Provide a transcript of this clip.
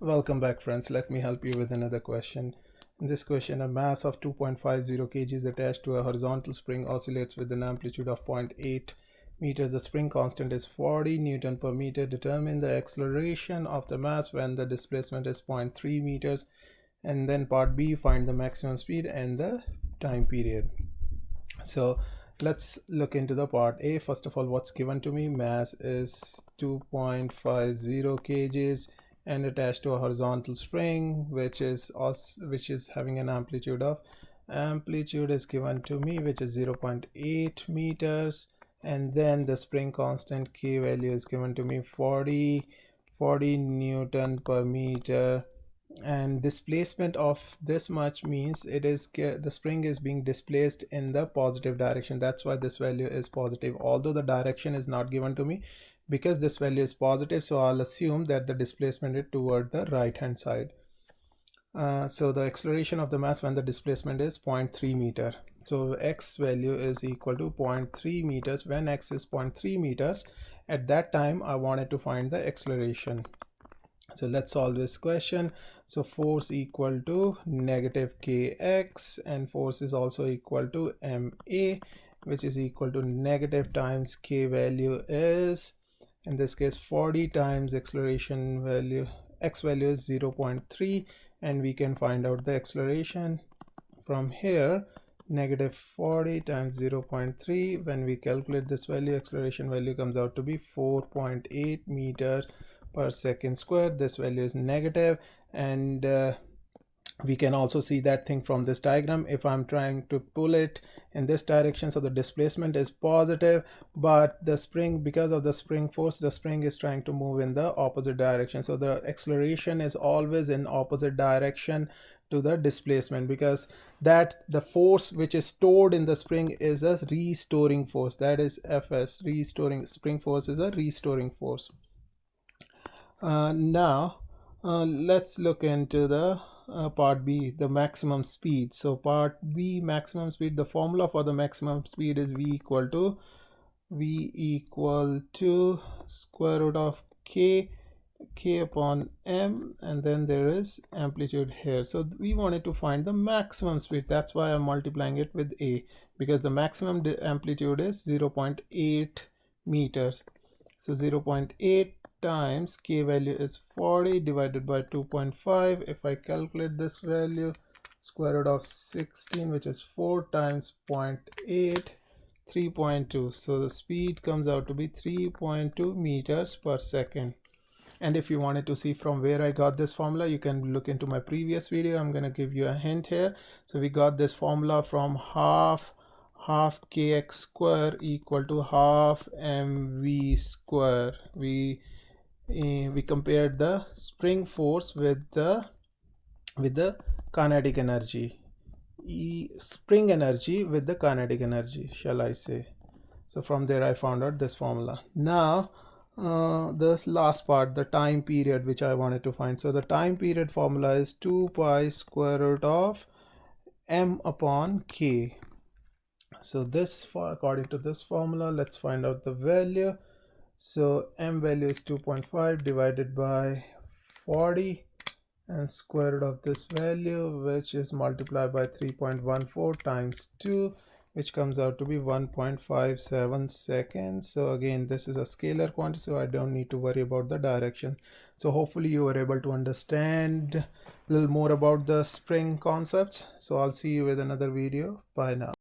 Welcome back, friends. Let me help you with another question. In this question, a mass of 2.50 kg is attached to a horizontal spring oscillates with an amplitude of 0.8 meter. The spring constant is 40 Newton per meter. Determine the acceleration of the mass when the displacement is 0.3 meters. And then part B, find the maximum speed and the time period. So let's look into the part A. First of all, what's given to me? Mass is 2.50 kgs and attached to a horizontal spring which is having an amplitude is given to me, which is 0.8 meters, and then the spring constant K value is given to me 40 Newton per meter, and displacement of this much means the spring is being displaced in the positive direction. That's why this value is positive, although the direction is not given to me. Because this value is positive, so I'll assume that the displacement is toward the right hand side. So the acceleration of the mass when the displacement is 0.3 meter. So x value is equal to 0.3 meters. When x is 0.3 meters, at that time I wanted to find the acceleration. So let's solve this question. So force equal to negative kx, and force is also equal to ma, which is equal to negative times k value is, in this case, 40 times acceleration value, x value is 0.3, and we can find out the acceleration from here. Negative 40 times 0.3, when we calculate this value, acceleration value comes out to be 4.8 meters per second square. This value is negative, and we can also see that thing from this diagram. If I'm trying to pull it in this direction, so the displacement is positive, but the spring, because of the spring force, the spring is trying to move in the opposite direction. So the acceleration is always in opposite direction to the displacement, because that the force which is stored in the spring is a restoring force, that is Fs. Restoring spring force is a restoring force. Now let's look into the part B, the maximum speed. So part B, maximum speed, the formula for the maximum speed is V equal to square root of k upon m, and then there is amplitude here. So we wanted to find the maximum speed. That's why I'm multiplying it with a, because the maximum amplitude is 0.8 meters. So 0.8 times k value is 40 divided by 2.5. If I calculate this value, square root of 16, which is 4 times 0.8, 3.2. So the speed comes out to be 3.2 meters per second. And if you wanted to see from where I got this formula, you can look into my previous video. I'm going to give you a hint here. So we got this formula from half kx square equal to half mv square. We compared the spring force with the kinetic energy, spring energy with the kinetic energy, shall I say. So from there I found out this formula. Now this last part, the time period, which I wanted to find. So the time period formula is 2 pi square root of m upon k. So this, according to this formula, let's find out the value. So m value is 2.5 divided by 40, and square root of this value, which is multiplied by 3.14 times 2, which comes out to be 1.57 seconds. So again, this is a scalar quantity, so I don't need to worry about the direction. So hopefully you were able to understand a little more about the spring concepts. So I'll see you with another video. Bye now.